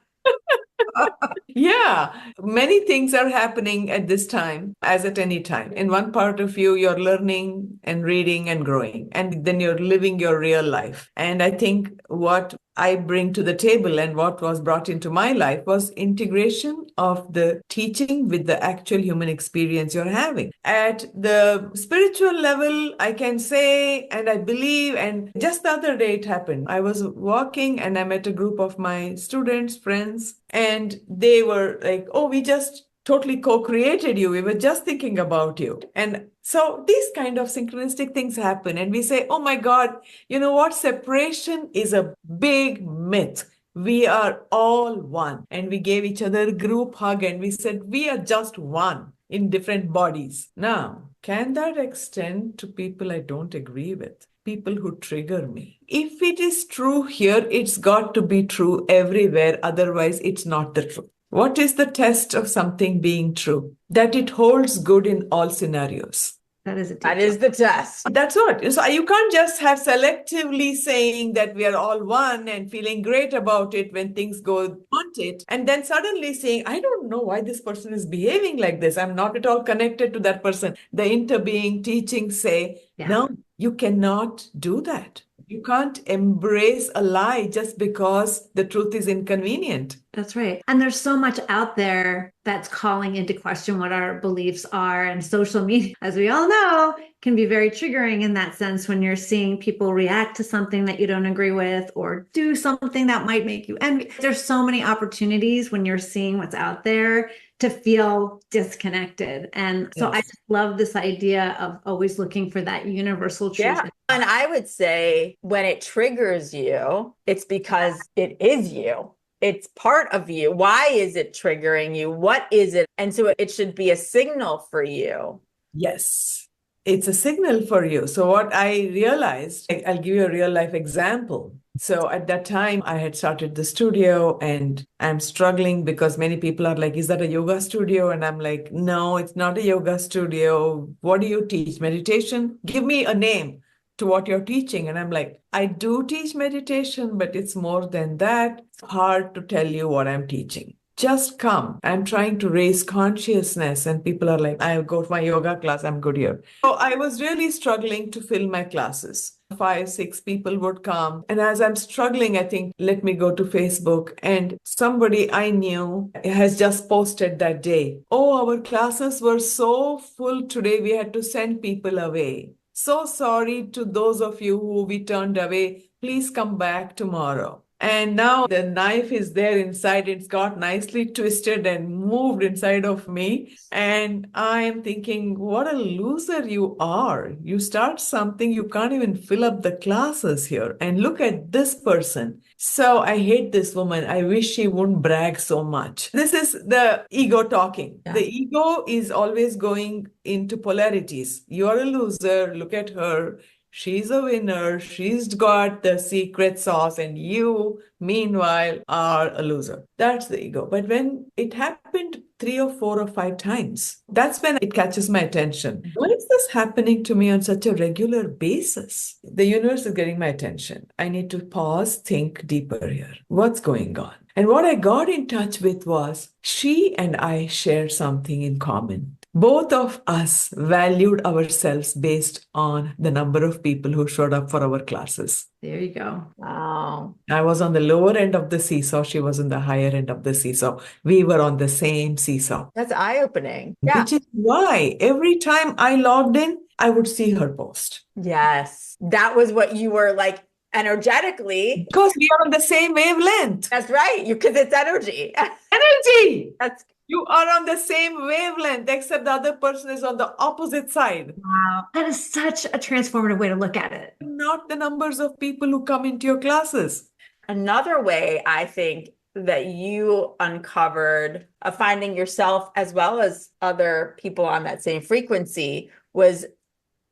Yeah, many things are happening at this time, as at any time. In one part of you, you're learning and reading and growing, and then you're living your real life. And I think what I bring to the table and what was brought into my life was integration of the teaching with the actual human experience you're having. At the spiritual level, I can say, and I believe, and just the other day it happened. I was walking and I met a group of my students, friends, and they were like, oh, we just totally co-created you. We were just thinking about you. And so these kind of synchronistic things happen. And we say, oh my God, you know what? Separation is a big myth. We are all one. And we gave each other a group hug and we said, we are just one in different bodies. Now, can that extend to people I don't agree with? People who trigger me. If it is true here, it's got to be true everywhere. Otherwise, it's not the truth. What is the test of something being true? That it holds good in all scenarios. That is a deep That is the test. That's what. So you can't just have selectively saying that we are all one and feeling great about it when things go haunted, and then suddenly saying, I don't know why this person is behaving like this. I'm not at all connected to that person. The interbeing teachings say, Yeah. no, you cannot do that. You can't embrace a lie just because the truth is inconvenient. That's right. And there's so much out there that's calling into question what our beliefs are. And social media, as we all know, can be very triggering in that sense when you're seeing people react to something that you don't agree with or do something that might make you envy. There's so many opportunities when you're seeing what's out there to feel disconnected. And so I just love this idea of always looking for that universal truth. Yeah. And I would say when it triggers you, it's because it is you. It's part of you. Why is it triggering you? What is it? And so it should be a signal for you. Yes, it's a signal for you. So what I realized, I'll give you a real life example. So at that time, I had started the studio and I'm struggling because many people are like, is that a yoga studio? And I'm like, no, it's not a yoga studio. What do you teach? Meditation? Give me a name to what you're teaching. And I'm like, I do teach meditation, but it's more than that. It's hard to tell you what I'm teaching. Just come. I'm trying to raise consciousness. And people are like, I go to my yoga class. I'm good here. So I was really struggling to fill my classes. 5, 6 people would come. And as I'm struggling, I think, let me go to Facebook. And somebody I knew has just posted that day, oh, our classes were so full today. We had to send people away. So sorry to those of you who we turned away. Please come back tomorrow. And now the knife is there inside. It's got nicely twisted and moved inside of me. And I am thinking, what a loser you are. You start something, you can't even fill up the classes here. And look at this person. So I hate this woman. I wish she wouldn't brag so much. This is the ego talking. Yeah. The ego is always going into polarities. You're a loser. Look at her. She's a winner. She's got the secret sauce, and you, meanwhile, are a loser. That's the ego. But when it happened 3 or 4 or 5 times, that's when it catches my attention. Why is this happening to me on such a regular basis? The universe is getting my attention. I need to pause, think deeper here. What's going on? And what I got in touch with was she and I shared something in common. Both of us valued ourselves based on the number of people who showed up for our classes. There you go. Wow. I was on the lower end of the seesaw. She was on the higher end of the seesaw. We were on the same seesaw. That's eye-opening. Yeah. Which is why every time I logged in, I would see her post. Yes. That was what you were like energetically. Because we are on the same wavelength. That's right. Because it's energy. Energy! That's You are on the same wavelength, except the other person is on the opposite side. Wow. That is such a transformative way to look at it. Not the numbers of people who come into your classes. another way I think that you uncovered of finding yourself as well as other people on that same frequency was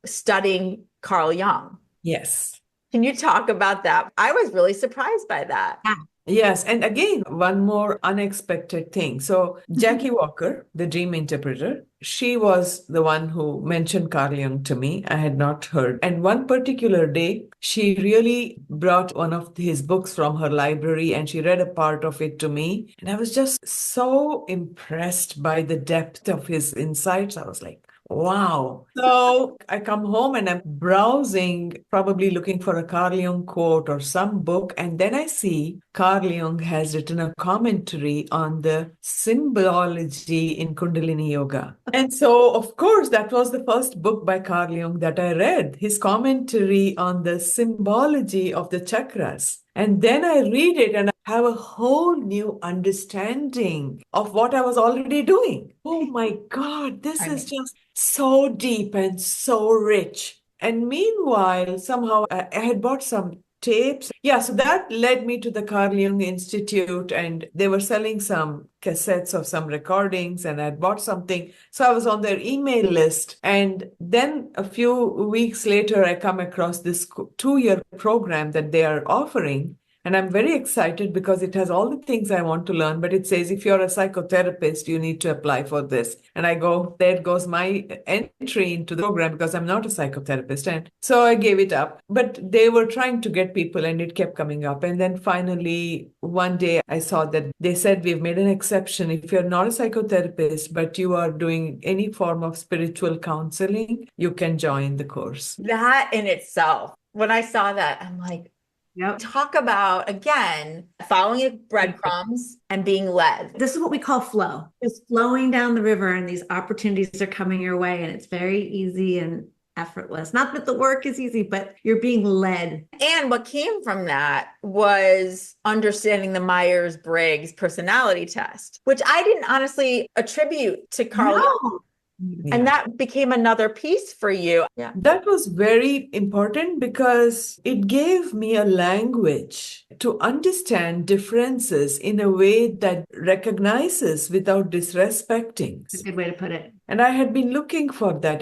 studying Carl Jung. Yes. Can you talk about that? I was really surprised by that. Yeah. Yes, and again, one more unexpected thing. So, Jackie Walker, the dream interpreter, she was the one who mentioned Carl Jung to me. I had not heard. And one particular day, she really brought one of his books from her library and she read a part of it to me. And I was just so impressed by the depth of his insights. I was like, wow. So I come home and I'm browsing, probably looking for a Carl Jung quote or some book. And then I see Carl Jung has written a commentary on the symbology in Kundalini Yoga. And so, of course, that was the first book by Carl Jung that I read, his commentary on the symbology of the chakras. And then I read it and I have a whole new understanding of what I was already doing. Oh my God, this is just so deep and so rich. And meanwhile, somehow I had bought some tapes. Yeah, so that led me to the Carl Jung Institute, and they were selling some cassettes of some recordings, and I bought something. So I was on their email list. And then a few weeks later, I come across this 2-year program that they are offering. And I'm very excited because it has all the things I want to learn, but it says if you're a psychotherapist, you need to apply for this. And I go, there goes my entry into the program because I'm not a psychotherapist. And so I gave it up. But they were trying to get people and it kept coming up. And then finally, one day I saw that they said, we've made an exception. If you're not a psychotherapist, but you are doing any form of spiritual counseling, you can join the course. That in itself, when I saw that, I'm like, Yep. talk about, again, following breadcrumbs and being led. This is what we call flow. It's flowing down the river and these opportunities are coming your way and it's very easy and effortless. Not that the work is easy, but you're being led. And what came from that was understanding the Myers-Briggs personality test, which I didn't honestly attribute to Carl Jung. No. And that became another piece for you. Yeah. That was very important because it gave me a language to understand differences in a way that recognizes without disrespecting. That's a good way to put it. And I had been looking for that.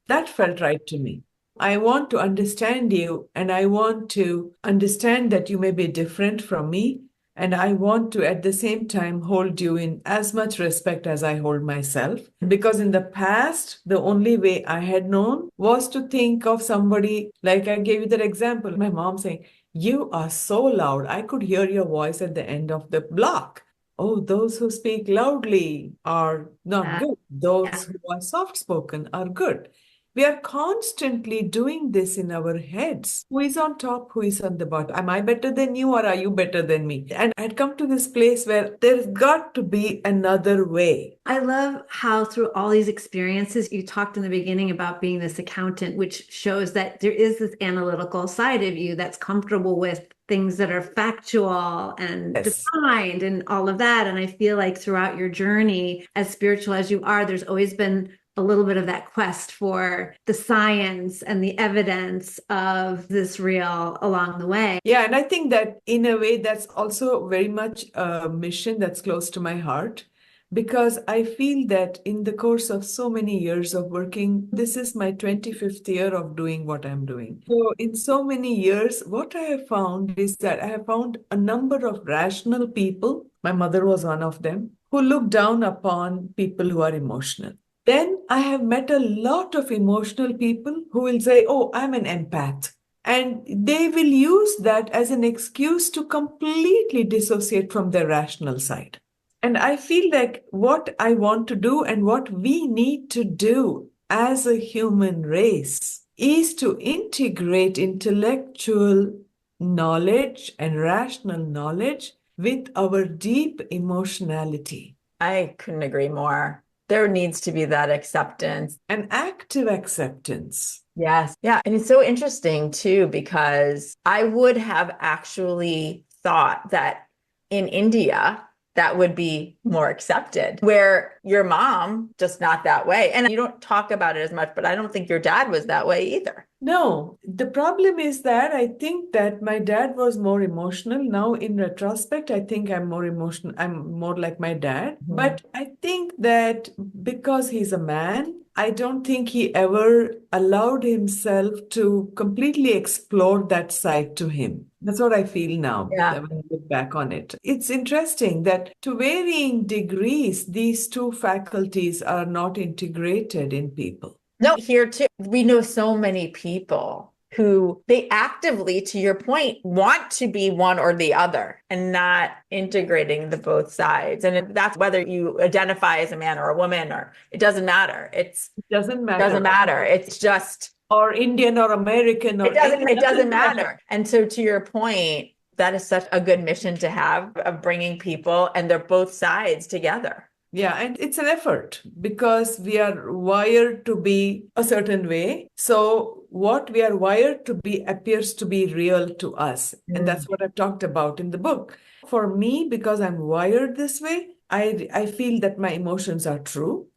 That felt right to me. I want to understand you and I want to understand that you may be different from me. And I want to, at the same time, hold you in as much respect as I hold myself. Because in the past, the only way I had known was to think of somebody, like I gave you that example, my mom saying, you are so loud. I could hear your voice at the end of the block. Oh, those who speak loudly are not good. Those who are soft-spoken are good. We are constantly doing this in our heads. Who is on top? Who is on the bottom? Am I better than you or are you better than me? And I'd come to this place where there's got to be another way. I love how through all these experiences, you talked in the beginning about being this accountant, which shows that there is this analytical side of you that's comfortable with things that are factual and defined and all of that. And I feel like throughout your journey, as spiritual as you are, there's always been a little bit of that quest for the science and the evidence of this real along the way. Yeah, and I think that in a way that's also very much a mission that's close to my heart, because I feel that in the course of so many years of working, this is my 25th year of doing what I'm doing. So in so many years, what I have found is that I have found a number of rational people, my mother was one of them, who look down upon people who are emotional. Then I have met a lot of emotional people who will say, oh, I'm an empath. And they will use that as an excuse to completely dissociate from their rational side. And I feel like what I want to do and what we need to do as a human race is to integrate intellectual knowledge and rational knowledge with our deep emotionality. I couldn't agree more. There needs to be that acceptance. An active acceptance. Yes. Yeah. And it's so interesting too, because I would have actually thought that in India, that would be more accepted, where your mom just not that way. And you don't talk about it as much, but I don't think your dad was that way either. No, the problem is that I think that my dad was more emotional. Now, in retrospect, I think I'm more emotional. I'm more like my dad. But I think that because he's a man, I don't think he ever allowed himself to completely explore that side to him. That's what I feel now Yeah. when I look back on it. It's interesting that to varying degrees, these two faculties are not integrated in people. No, here too, we know so many people who they actively, to your point, want to be one or the other and not integrating the both sides. And that's whether you identify as a man or a woman, or it doesn't matter. It doesn't Doesn't matter. matter. It's just Or Indian or American or it doesn't matter. And so to your point, that is such a good mission to have of bringing people and they're both sides together. Yeah, and it's an effort because we are wired to be a certain way. So what we are wired to be appears to be real to us. And that's what I've talked about in the book. For me, because I'm wired this way, I feel that my emotions are true.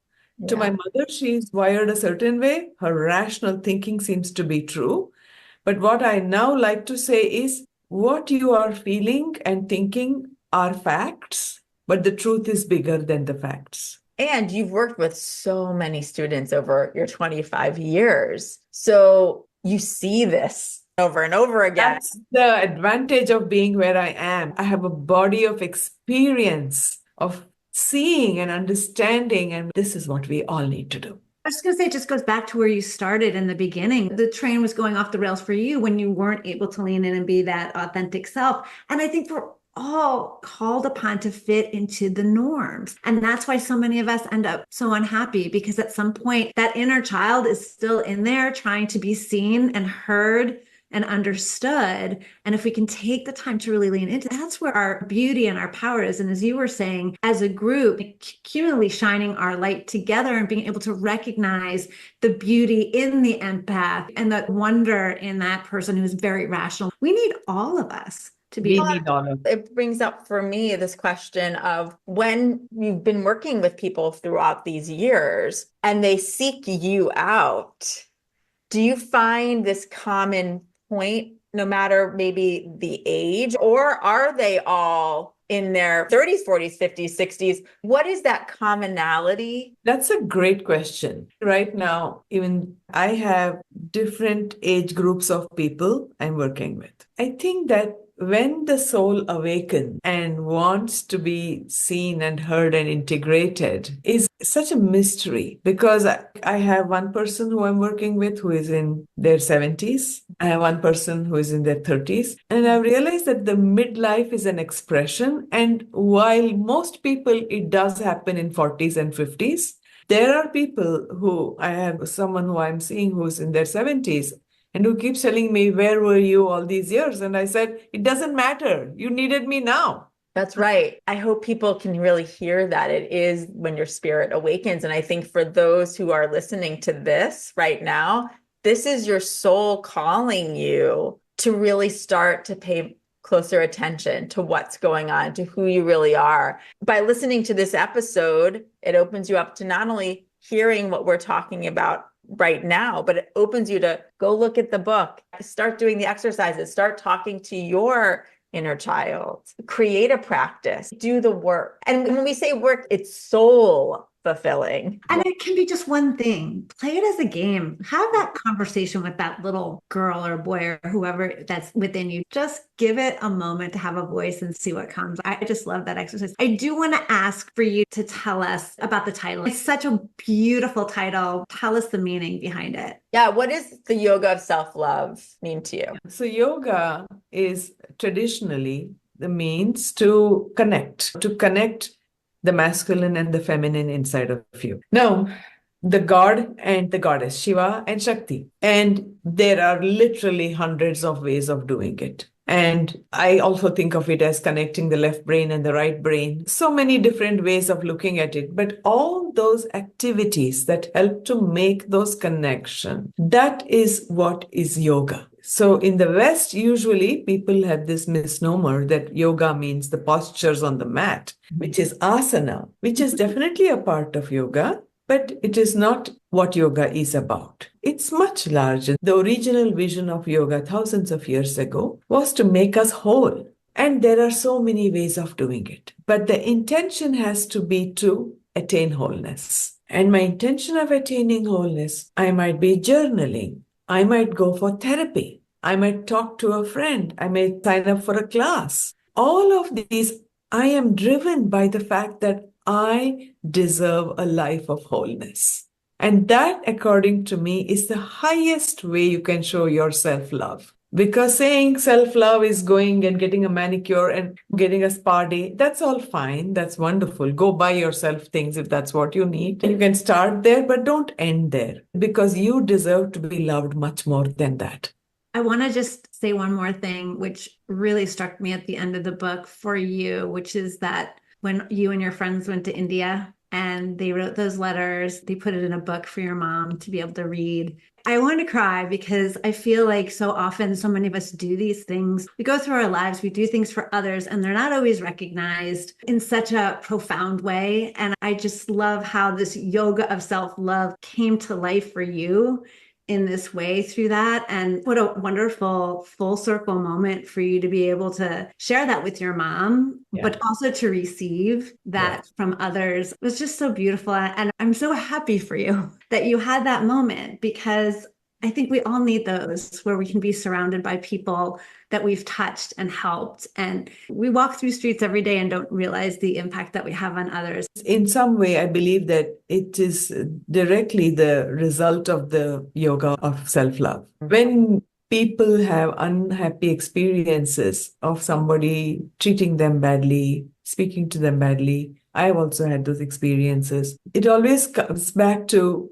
To my mother, she's wired a certain way. Her rational thinking seems to be true. But what I now like to say is what you are feeling and thinking are facts, but the truth is bigger than the facts. And you've worked with so many students over your 25 years. So you see this over and over again. That's the advantage of being where I am. I have a body of experience of seeing and understanding, and this is what we all need to do. I was going to say, it just goes back to where you started in the beginning. The train was going off the rails for you when you weren't able to lean in and be that authentic self. And I think we're all called upon to fit into the norms. And that's why so many of us end up so unhappy, because at some point that inner child is still in there trying to be seen and heard and understood. And if we can take the time to really lean into, that's where our beauty and our power is. And as you were saying, as a group, cumulatively shining our light together and being able to recognize the beauty in the empath and the wonder in that person who's very rational. We need all of us to be. We need all of it. It brings up for me this question of when you've been working with people throughout these years and they seek you out, do you find this common point, no matter maybe the age, or are they all in their 30s, 40s, 50s, 60s? What is that commonality? That's a great question. Right now, even I have different age groups of people I'm working with. I think that when the soul awakens and wants to be seen and heard and integrated is such a mystery, because I have one person who I'm working with who is in their 70s. I have one person who is in their 30s. And I realized that the midlife is an expression. And while most people, it does happen in 40s and 50s, there are people who I have someone who I'm seeing who's in their 70s. And who keeps telling me, where were you all these years? And I said, it doesn't matter. You needed me now. That's right. I hope people can really hear that. It is when your spirit awakens. And I think for those who are listening to this right now, this is your soul calling you to really start to pay closer attention to what's going on, to who you really are. By listening to this episode, it opens you up to not only hearing what we're talking about right now, but it opens you to go look at the book, start doing the exercises, start talking to your inner child, create a practice, do the work. And when we say work, it's soul fulfilling. And it can be just one thing. Play it as a game. Have that conversation with that little girl or boy or whoever that's within you. Just give it a moment to have a voice and see what comes. I just love that exercise. I do want to ask for you to tell us about the title. It's such a beautiful title. Tell us the meaning behind it. Yeah. What does the yoga of self-love mean to you? So yoga is traditionally the means to connect the masculine and the feminine inside of you. Now, the god and the goddess, Shiva and Shakti. And there are literally hundreds of ways of doing it. And I also think of it as connecting the left brain and the right brain. So many different ways of looking at it. But all those activities that help to make those connections, that is what is yoga. So in the West, usually people have this misnomer that yoga means the postures on the mat, which is asana, which is definitely a part of yoga, but it is not what yoga is about. It's much larger. The original vision of yoga thousands of years ago was to make us whole. And there are so many ways of doing it. But the intention has to be to attain wholeness. And my intention of attaining wholeness, I might be journaling. I might go for therapy. I might talk to a friend. I may sign up for a class. All of these, I am driven by the fact that I deserve a life of wholeness. And that, according to me, is the highest way you can show your self-love. Because saying self-love is going and getting a manicure and getting a spa day, that's all fine. That's wonderful. Go buy yourself things if that's what you need. You can start there, but don't end there because you deserve to be loved much more than that. I want to just say one more thing, which really struck me at the end of the book for you, which is that when you and your friends went to India and they wrote those letters, they put it in a book for your mom to be able to read. I want to cry because I feel like so often so many of us do these things. We go through our lives, we do things for others, and they're not always recognized in such a profound way. And I just love how this yoga of self-love came to life for you in this way through that. And what a wonderful full circle moment for you to be able to share that with your mom, but also to receive that from others. It was just so beautiful. And I'm so happy for you that you had that moment, because I think we all need those where we can be surrounded by people that we've touched and helped. And we walk through streets every day and don't realize the impact that we have on others. In some way, I believe that it is directly the result of the yoga of self-love. When people have unhappy experiences of somebody treating them badly, speaking to them badly, I've also had those experiences. It always comes back to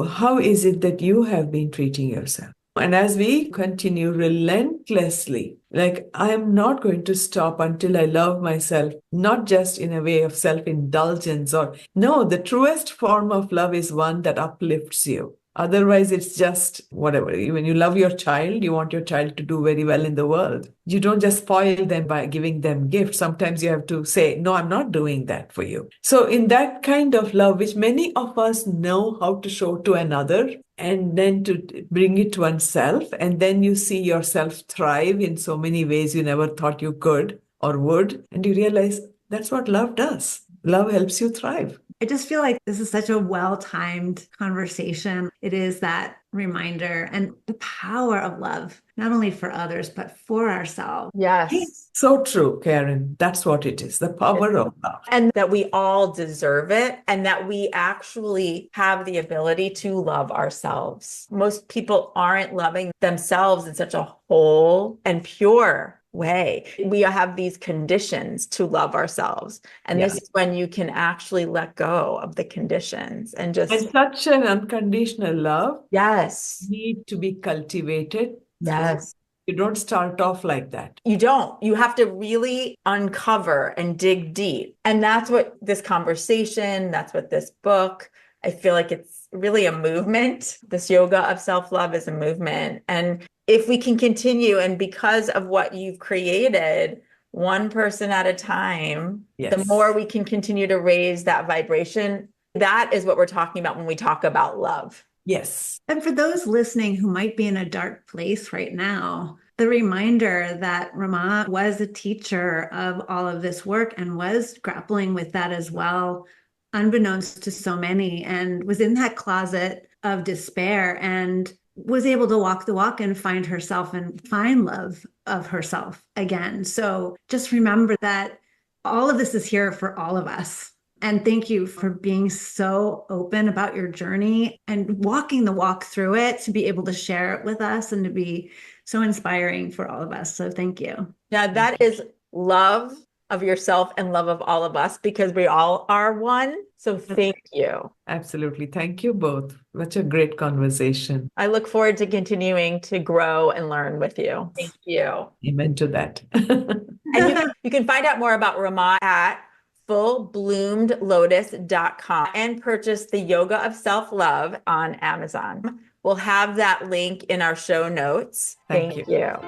how is it that you have been treating yourself? And as we continue relentlessly, like I am not going to stop until I love myself, not just in a way of self-indulgence no, the truest form of love is one that uplifts you. Otherwise, it's just whatever. When you love your child, you want your child to do very well in the world. You don't just spoil them by giving them gifts. Sometimes you have to say, no, I'm not doing that for you. So in that kind of love, which many of us know how to show to another, and then to bring it to oneself, and then you see yourself thrive in so many ways you never thought you could or would, and you realize that's what love does. Love helps you thrive. I just feel like this is such a well-timed conversation. It is that reminder and the power of love, not only for others, but for ourselves. Yes. So true, Karen. That's what it is, the power of love. And that we all deserve it, and that we actually have the ability to love ourselves. Most people aren't loving themselves in such a whole and pure way. We have these conditions to love ourselves. And this is when you can actually let go of the conditions and just. And such an unconditional love need to be cultivated. Yes. You don't start off like that. You don't. You have to really uncover and dig deep. And that's what this conversation, that's what this book, I feel like it's really a movement. This yoga of self-love is a movement. And if we can continue, and because of what you've created, one person at a time, the more we can continue to raise that vibration. That is what we're talking about when we talk about love. Yes. And for those listening who might be in a dark place right now, the reminder that Ramaa was a teacher of all of this work and was grappling with that as well, unbeknownst to so many, and was in that closet of despair and was able to walk the walk and find herself and find love of herself again. So just remember that all of this is here for all of us. And thank you for being so open about your journey and walking the walk through it, to be able to share it with us and to be so inspiring for all of us. So thank you. Yeah, that is love of yourself and love of all of us, because we all are one. So thank you. Absolutely. Thank you both. Such a great conversation. I look forward to continuing to grow and learn with you. Thank you. Amen to that. And you can find out more about Ramaa at fullbloomedlotus.com and purchase the Yoga of Self-Love on Amazon. We'll have that link in our show notes. Thank you.